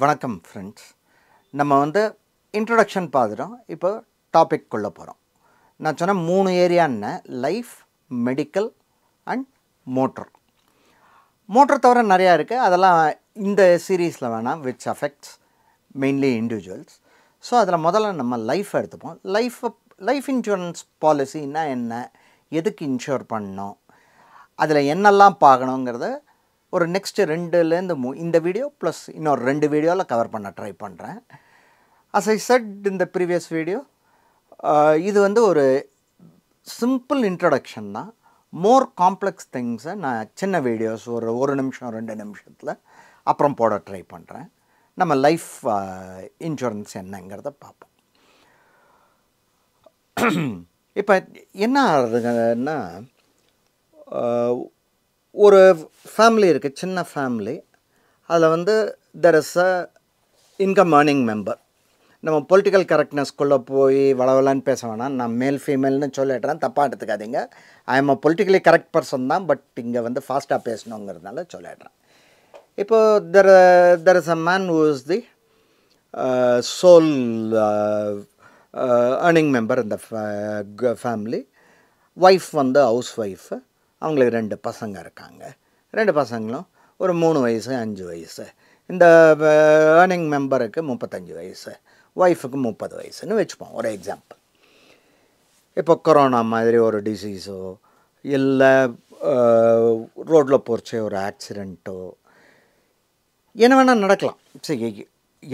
வணக்கம் ஃப்ரெண்ட்ஸ். நம்ம இன்ட்ரொடக்ஷன் பார்த்துட்டோம். இப்போ டாபிக் குள்ள போகிறோம். நான் சொன்ன 3 ஏரியான்னு life, medical and motor. Motor தவிர நிறையா இருக்குது. அதெல்லாம் இந்த சீரீஸில் வேணாம், which affects mainly individuals. So அதில் முதல்ல நம்ம லைஃப் எடுத்துப்போம். லைஃப் இன்சூரன்ஸ் பாலிசின்னா என்ன, எதுக்கு இன்ஷூர் பண்ணணும், அதில் என்னெல்லாம் பார்க்கணுங்கிறத ஒரு நெக்ஸ்ட்டு 2லேருந்து இந்த வீடியோ ப்ளஸ் இன்னொரு 2 வீடியோவில் கவர் பண்ண ட்ரை பண்ணுறேன். அஸ் ஐ செட் இந்த ப்ரீவியஸ் வீடியோ, இது ஒரு சிம்பிள் இன்ட்ரடக்ஷன் தான். மோர் காம்ப்ளெக்ஸ் திங்ஸை நான் சின்ன வீடியோஸ் ஒரு 1 நிமிஷம் 2 நிமிஷத்தில் அப்புறம் போட ட்ரை பண்ணுறேன். நம்ம லைஃப் இன்சூரன்ஸ் என்னங்கிறத பார்ப்போம். இப்போ என்ன ஆகுதுன்னா, ஒரு ஃபேமிலி இருக்குது, சின்ன ஃபேமிலி. அதில் there is a income earning member. நம்ம பொலிட்டிக்கல் கரெக்ட்னஸ்குள்ளே போய் வளவலான்னு பேச வேணாம். நான் மேல் ஃபீமேல்னு சொல்லிடுறேன், தப்பாக எடுத்துக்காதீங்க. I am a politically correct person தான், பட் இங்கே ஃபாஸ்ட்டாக பேசணுங்கிறதுனால சொல்லிடுறேன். இப்போது there is a man who is the sole earning member இந்த ஃபேமிலி. Wife housewife. அவங்களுக்கு 2 பசங்க இருக்காங்க. 2 பசங்களும் ஒரு 3 வயசு 5 வயசு. இந்த ஏர்னிங் மெம்பருக்கு 35 வயசு, ஒய்ஃபுக்கு 30 வயசுன்னு வச்சுப்போம், ஒரு எக்ஸாம்பிள். இப்போ கொரோனா மாதிரி ஒரு டிசீஸோ இல்லை ரோட்டில் போகிறச்சே ஒரு ஆக்சிடெண்ட்டோ என்ன வேணால் நடக்கலாம். சரி,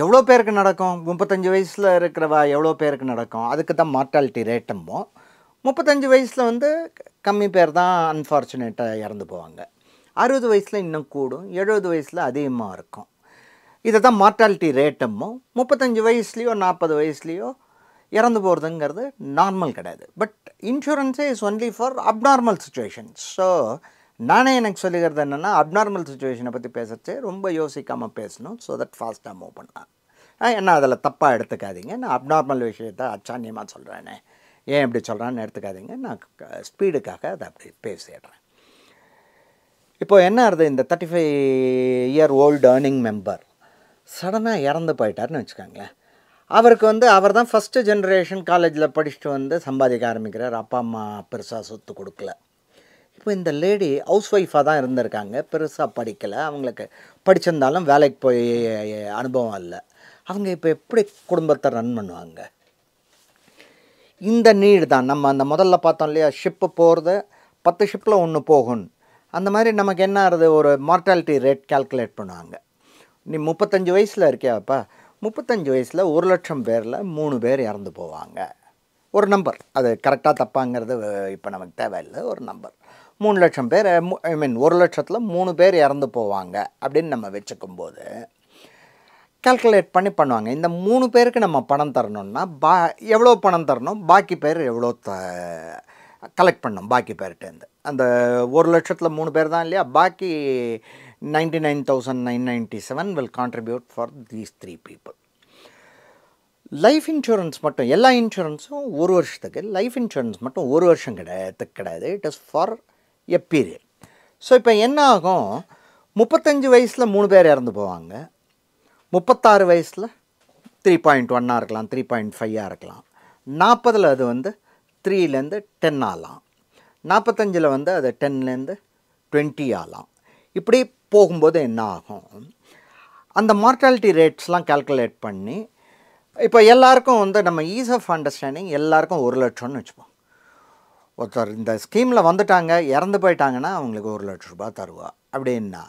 எவ்வளோ பேருக்கு நடக்கும்? 35 வயசில் இருக்கிறவா எவ்வளோ பேருக்கு நடக்கும்? அதுக்கு தான் மார்ட்டாலிட்டி ரேட்டும்போம். 35 வயசில் கம்மி பேர் தான் அன்ஃபார்ச்சுனேட்டாக இறந்து போவாங்க. 60 வயசில் இன்னும் கூடும், 70 வயசில் அதிகமாக இருக்கும். இதை தான் மார்ட்டாலிட்டி ரேட்டுமோ. 35 வயசுலேயோ 40 வயசுலேயோ இறந்து போகிறதுங்கிறது நார்மல் கிடையாது. பட் இன்சூரன்ஸே is only for abnormal situations. So நானே எனக்கு சொல்லிக்கிறது என்னென்னா, அப்நார்மல் சுச்சுவேஷனை பற்றி பேசுகிறச்சே ரொம்ப யோசிக்காமல் பேசணும். ஸோ தட் ஃபாஸ்ட்டாக மூவ் பண்ணலாம். ஏன்னா அதில் தப்பாக எடுத்துக்காதீங்க. நான் அப்நார்மல் விஷயத்தை அச்சான்யமாக சொல்கிறேனே, ஏன் இப்படி சொல்கிறான்னு எடுத்துக்காதீங்க. நான் ஸ்பீடுக்காக அதை அப்படி பேசிடுறேன். இப்போது என்ன ஆகுது, இந்த 35 இயர் ஓல்டு ஏர்னிங் மெம்பர் சடனாக இறந்து போயிட்டார்னு வச்சுக்கோங்களேன். அவருக்கு அவர் தான் ஃபஸ்ட்டு ஜென்ரேஷன், காலேஜில் படிச்சுட்டு சம்பாதிக்க ஆரம்பிக்கிறார். அப்பா அம்மா பெருசாக சொத்து கொடுக்கல. இப்போ இந்த லேடி ஹவுஸ் ஒய்ஃபாக தான் இருந்திருக்காங்க, பெருசாக படிக்கலை. அவங்களுக்கு படிச்சிருந்தாலும் வேலைக்கு போய் அனுபவம் இல்லை. அவங்க இப்போ எப்படி குடும்பத்தை ரன் பண்ணுவாங்க? இந்த நீடு தான் நம்ம அந்த முதல்ல பார்த்தோம் இல்லையா, ஷிப்பு போகிறது 10 ஷிப்பில் 1 போகும். அந்த மாதிரி நமக்கு என்ன ஆகுது, ஒரு மார்ட்டாலிட்டி ரேட் கால்குலேட் பண்ணுவாங்க. நீ 35 வயசில் இருக்கியாப்பா, 35 வயசில் 1,00,000 பேரில் 3 பேர் இறந்து போவாங்க. ஒரு நம்பர், அது கரெக்டாக தப்பாங்கிறது இப்போ நமக்கு தேவையில்லை. ஒரு நம்பர் 3,00,000 பேர், ஐ மீன் 1,00,000ல் 3 பேர் இறந்து போவாங்க அப்படின்னு நம்ம வச்சுக்கும்போது கால்குலேட் பண்ணி பண்ணுவாங்க. இந்த 3 பேருக்கு நம்ம பணம் தரணும்னா எவ்வளோ பணம் தரணும், பாக்கி பேர் எவ்வளோ கலெக்ட் பண்ணணும் பாக்கி பேர்கிட்டேருந்து. அந்த 1,00,000ல் 3 பேர் தான் இல்லையா, பாக்கி 99,997 will contribute for these 3 people. Life insurance மட்டும், எல்லா இன்சூரன்ஸும் 1 வருஷத்துக்கு, லைஃப் இன்சூரன்ஸ் மட்டும் 1 வருஷம் கிடையாது. It is for a period. So இப்போ என்ன ஆகும், 35 வயசில் 3 பேர் இறந்து போவாங்க. 36 வயசில் 3.1 இருக்கலாம், 3.5 இருக்கலாம். 40ல் அது 3லேருந்து 10 ஆகலாம். 45ல் அது 10லேருந்து 20 ஆகலாம். இப்படி போகும்போது என்ன ஆகும், அந்த மார்ட்டாலிட்டி ரேட்ஸ்லாம் கால்குலேட் பண்ணி இப்போ எல்லாருக்கும் நம்ம ஈஸ் ஆஃப் அண்டர்ஸ்டாண்டிங் எல்லாருக்கும் 1,00,000ன்னு வச்சுப்போம். ஒருத்தர் இந்த ஸ்கீமில் வந்துட்டாங்க, இறந்து போயிட்டாங்கன்னா அவங்களுக்கு 1,00,000 ரூபாய் தருவா அப்படின்னா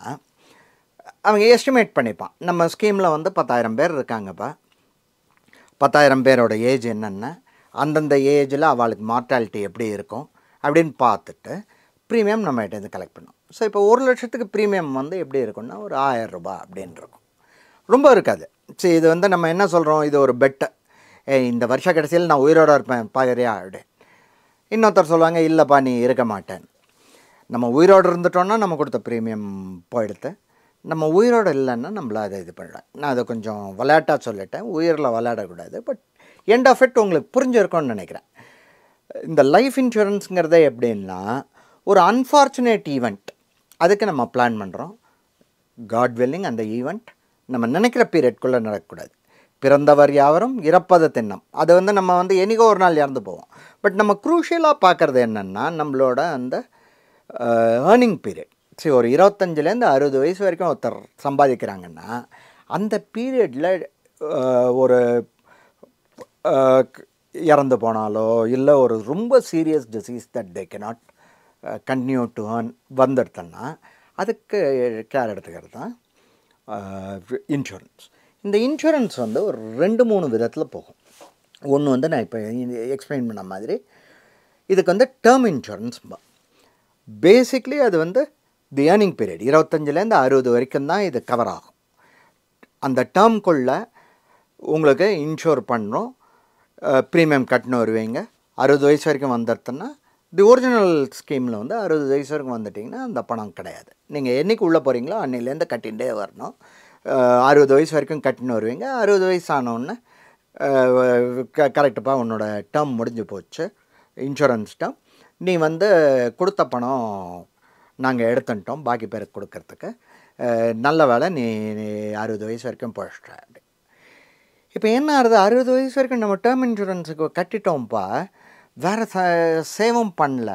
அவங்க எஸ்டிமேட் பண்ணிப்பான். நம்ம ஸ்கீமில் 10,000 பேர் இருக்காங்கப்பா, 10,000 பேரோட ஏஜ் என்னென்ன, அந்தந்த ஏஜில் அவளுக்கு மார்ட்டாலிட்டி எப்படி இருக்கும் அப்படின்னு பார்த்துட்டு ப்ரீமியம் நம்ம கிட்டேருந்து கலெக்ட் பண்ணோம். ஸோ இப்போ 1,00,000த்துக்கு ப்ரீமியம் எப்படி இருக்குன்னா ஒரு 1,000 ரூபாய் அப்படின்னு இருக்கும். ரொம்ப இருக்காது. சரி, இது நம்ம என்ன சொல்கிறோம், இது ஒரு பெட்டு. இந்த வருஷ கடைசியில் நான் உயிரோடு இருப்பேன் பாக்குறியா அப்படி. இன்னொருத்தர் சொல்லுவாங்க, இல்லைப்பா நீ இருக்க மாட்டேன். நம்ம உயிரோடு இருந்துட்டோன்னா நம்ம கொடுத்த ப்ரீமியம் போயிடுத்து. நம்ம உயிரோடு இல்லைன்னா நம்மள அதை இது பண்ணலாம். நான் அதை கொஞ்சம் விளையாட்டாக சொல்லிட்டேன், உயிரில் விளையாடக்கூடாது. பட் எண்ட் ஆஃப் இட் உங்களுக்கு புரிஞ்சிருக்கும்னு நினைக்கிறேன். இந்த லைஃப் இன்சூரன்ஸுங்கிறதே எப்படின்னா, ஒரு அன்ஃபார்ச்சுனேட் ஈவெண்ட் அதுக்கு நம்ம பிளான் பண்ணுறோம். காட் வில்லிங் அந்த ஈவெண்ட் நம்ம நினைக்கிற பீரியட்குள்ளே நடக்கக்கூடாது. பிறந்தவர் யாவரும் இறப்பது திண்ணம். அது வந்து நம்ம வந்து என்னைக்கோ ஒரு நாள் இறந்து போவோம். பட் நம்ம க்ரூஷியலாக பார்க்குறது என்னென்னா நம்மளோட அந்த ஏர்னிங் பீரியட். சரி, ஒரு 25லேருந்து 60 வயசு வரைக்கும் ஒருத்தர் சம்பாதிக்கிறாங்கன்னா அந்த பீரியடில் ஒரு இறந்து போனாலோ இல்லை ஒரு ரொம்ப serious disease that they cannot continue to earn வந்துடுதுன்னா அதுக்கு கேர் எடுத்துக்கிறது தான் இன்சூரன்ஸ். இந்த இன்சூரன்ஸ் வந்து ஒரு 2-3 விதத்தில் போகும். ஒன்று வந்து நான் இப்போ எக்ஸ்பிளைன் பண்ண மாதிரி இதுக்கு வந்து டேர்ம் இன்சூரன்ஸ். பேசிக்லி அது வந்து தி ஏர்னிங் பீரியட் 25லேருந்து 60 வரைக்கும் தான் இது கவர் ஆகும். அந்த டேர்ம்குள்ளே உங்களுக்கு இன்ஷூர் பண்ணுறோம், ப்ரீமியம் கட்டணும் வருவீங்க. 60 வயசு வரைக்கும் வந்துடுதுன்னா தி ஒரிஜினல் ஸ்கீமில் வந்து 60 வயசு வரைக்கும் வந்துட்டிங்கன்னா அந்த பணம் கிடையாது. நீங்கள் என்றைக்கு உள்ளே போகிறீங்களோ அன்னையிலேருந்து கட்டிகிட்டே வரணும். 60 வயசு வரைக்கும் கட்டின்னு வருவீங்க. 60 வயசு ஆனோடனே கரெக்டுப்பா உன்னோட டேர்ம் முடிஞ்சு போச்சு, இன்சூரன்ஸ் டேர்ம், நீ வந்து கொடுத்த பணம் நாங்கள் எடுத்துட்டோம் பாக்கி பேருக்கு கொடுக்கறதுக்கு, நல்ல வேலை நீ 60 வயசு வரைக்கும் போயிட்ட. இப்போ என்ன ஆகுது, 60 வயசு வரைக்கும் நம்ம டேர்ம் இன்சூரன்ஸுக்கு கட்டிட்டோம்ப்பா, வேறு சேவும் பண்ணல.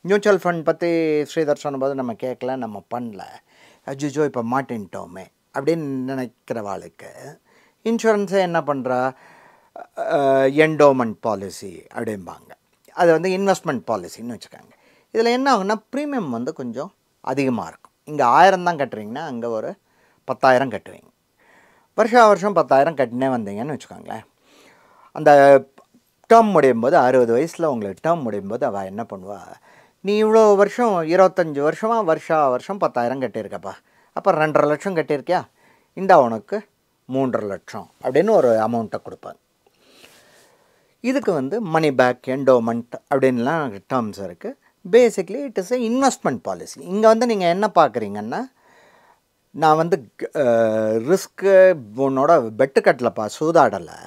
மியூச்சுவல் ஃபண்ட் பற்றி ஸ்ரீதர் சொன்னபோது நம்ம கேட்கல, நம்ம பண்ணல, அஜிஜோ இப்போ மாட்டின்ட்டோமே அப்படின்னு நினைக்கிறவாளுக்கு இன்சூரன்ஸை என்ன பண்ணுறா, என்டோமெண்ட் பாலிசி அப்படிம்பாங்க. அது வந்து இன்வெஸ்ட்மெண்ட் பாலிசின்னு வச்சுக்காங்க. இதில் என்ன ஆகுன்னா ப்ரீமியம் வந்து கொஞ்சம் அதிகமாக இருக்கும். இங்கே 1000 தான் கட்டுறீங்கன்னா அங்கே ஒரு 10,000 கட்டுவீங்க. வருஷம் 10,000 கட்டினே வந்தீங்கன்னு வச்சுக்கோங்களேன். அந்த டேர்ம் முடியும் போது 60 வயசில் உங்களுக்கு டேர்ம் முடியும் போது அவள் என்ன பண்ணுவாள், நீ இவ்வளோ வருஷம் 25 வருஷமாக வருஷம் 10,000 கட்டியிருக்கப்பா, அப்போ 2.5 லட்சம் கட்டியிருக்கியா, இந்த உனக்கு 3.5 லட்சம் அப்படின்னு ஒரு அமௌண்ட்டை கொடுப்பாங்க. இதுக்கு வந்து மணி பேக், என்டோமெண்ட் அப்படின்லாம் டேர்ம்ஸ் இருக்குது. Basically it is a investment policy. இங்கே வந்து நீங்கள் என்ன பார்க்குறீங்கன்னா, நான் வந்து ரிஸ்க்கு உன்னோட பெட்டு கட்டலப்பா, சூதாடலை,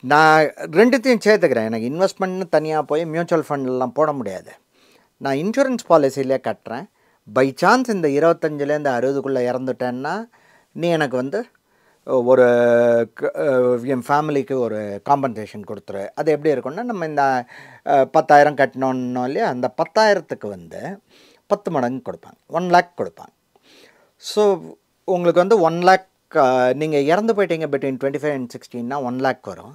நான் ரெண்டுத்தையும் சேர்த்துக்கிறேன். எனக்கு இன்வெஸ்ட்மெண்ட்னு தனியாக போய் மியூச்சுவல் ஃபண்ட்லாம் போட முடியாது, நான் இன்சூரன்ஸ் பாலிசியிலே கட்டுறேன். பை சான்ஸ் இந்த 25லேருந்து 60க்குள்ளே இறந்துட்டேன்னா நீ எனக்கு வந்து ஒரு என் ஃபேமிலிக்கு ஒரு காம்பன்சேஷன் கொடுத்துரு. அது எப்படி இருக்குன்னா, நம்ம இந்த 10,000 கட்டினோன்னோ இல்லையா, அந்த 10,000த்துக்கு வந்து 10 மடங்கு கொடுப்பாங்க, 1 லேக் கொடுப்பாங்க. ஸோ உங்களுக்கு வந்து 1 லேக், நீங்கள் இறந்து போயிட்டீங்க பிட்வீன் 25 and 16னா 1 லேக் வரும்.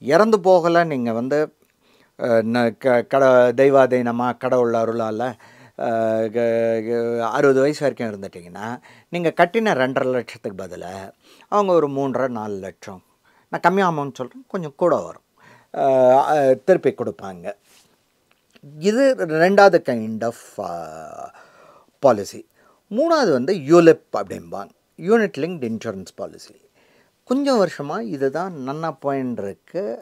இறந்து போகலை, நீங்கள் வந்து தெய்வாதீனமாக கடவுள் அருளால் 60 வயசு வரைக்கும் இருந்துட்டிங்கன்னா நீங்கள் கட்டின 2.5 லட்சத்துக்கு பதிலாக அவங்க ஒரு 3.5-4 லட்சம், நான் கம்மியாக அமௌண்ட் சொல்கிறேன், கொஞ்சம் கூட வரும், திருப்பி கொடுப்பாங்க. இது 2வது கைண்ட் ஆஃப் பாலிசி. 3வது வந்து யூலிப் அப்படிம்பாங்க, யூனிட் லிங்க்டு இன்சூரன்ஸ் பாலிசி. கொஞ்சம் வருஷமாக இது தான் நன்னா பாயிண்ட் இருக்குது.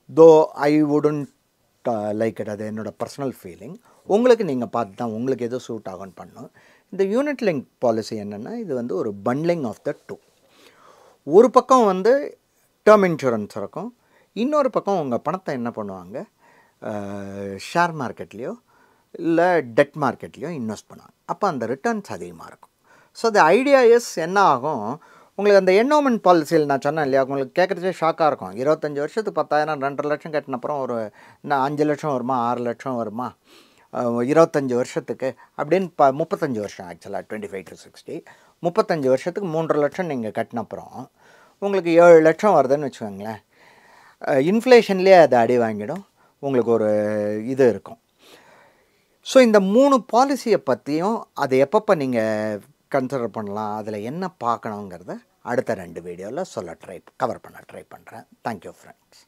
தோ ஐ வுடன்ட் லைக் இட், அது என்னோடய பர்சனல் ஃபீலிங். உங்களுக்கு நீங்கள் பார்த்து தான் உங்களுக்கு எதோ சூட் ஆகும்னு பண்ணணும். இந்த யூனிட் லிங்க் பாலிசி என்னென்னா, இது வந்து ஒரு பண்ட்லிங் ஆஃப் த டூ. ஒரு பக்கம் வந்து டேர்ம் இன்சூரன்ஸ் இருக்கும், இன்னொரு பக்கம் உங்கள் பணத்தை என்ன பண்ணுவாங்க, ஷேர் மார்க்கெட்லேயோ இல்லை டெட் மார்க்கெட்லேயோ இன்வெஸ்ட் பண்ணுவாங்க. அப்போ அந்த ரிட்டர்ன்ஸ் அதிகமாக இருக்கும். ஸோ த ஐடியா இஸ் என்ன ஆகும், உங்களுக்கு அந்த என்டோமெண்ட் பாலிசியில் நான் சொன்னேன் இல்லையா, உங்களுக்கு கேட்குறதே ஷாக்காக இருக்கும். 25 வருஷத்துக்கு 10,000, 2.5 லட்சம் கட்டினப்புறம் ஒரு 5 லட்சம் வருமா, 6 லட்சம் வருமா, 25 வருஷத்துக்கு அப்படின்னு 35 வருஷம் ஆக்சுவலாக 25 to 60, 35 வருஷத்துக்கு 3.5 லட்சம் நீங்கள் கட்டினப்புறம் உங்களுக்கு 7 லட்சம் வருதுன்னு வச்சுக்கோங்களேன். இன்ஃப்ளேஷன்லேயே அதை அடி வாங்கிடும், உங்களுக்கு ஒரு இது இருக்கும். ஸோ இந்த 3 பாலிசியை பற்றியும் அதை எப்பப்போ நீங்கள் கன்சிடர் பண்ணலாம், அதில் என்ன பார்க்கணுங்கிறத அடுத்த 2 வீடியோவில் கவர் பண்ண ட்ரை பண்ணுறேன். Thank you friends.